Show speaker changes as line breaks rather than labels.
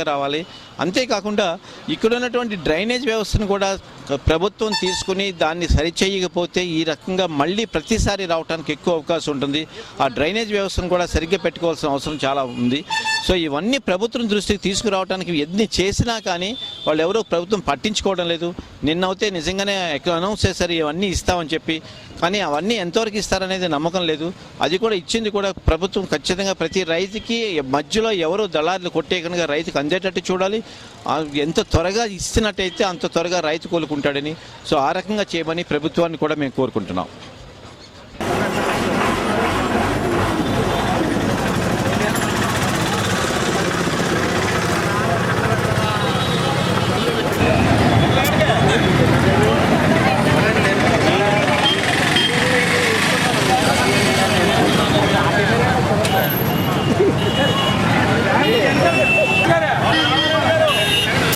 రావాలి. అంతేకాకుండా ఇక్కడ ఉన్నటువంటి డ్రైనేజ్ వ్యవస్థను కూడా ప్రభుత్వం తీసుకుని దాన్ని సరిచేయకపోతే ఈ రకంగా మళ్ళీ ప్రతిసారి రావడానికి ఎక్కువ అవకాశం ఉంటుంది. ఆ డ్రైనేజ్ వ్యవస్థను కూడా సరిగ్గా పెట్టుకోవాల్సిన అవసరం చాలా ఉంది. సో ఇవన్నీ ప్రభుత్వం దృష్టికి తీసుకురావడానికి ఎన్ని చేసినా కానీ వాళ్ళు ఎవరో ప్రభుత్వం పట్టించుకోవడం లేదు. నిన్నైతే నిజంగానే అనౌన్స్ చేశారు ఇవన్నీ ఇస్తామని చెప్పి, కానీ అవన్నీ ఎంతవరకు ఇస్తారనేది నమ్మకం లేదు. అది కూడా ఇచ్చింది కూడా ప్రభుత్వం ఖచ్చితంగా ప్రతి రైతుకి మధ్యలో ఎవరో దళారులు కొట్టేయకుండా రైతుకు అందేటట్టు చూడాలి. ఎంత త్వరగా ఇచ్చినట్టయితే అంత త్వరగా రైతు కోలుకుంటాడని, సో ఆ రకంగా చేయమని ప్రభుత్వాన్ని కూడా మేము కోరుకుంటున్నాం.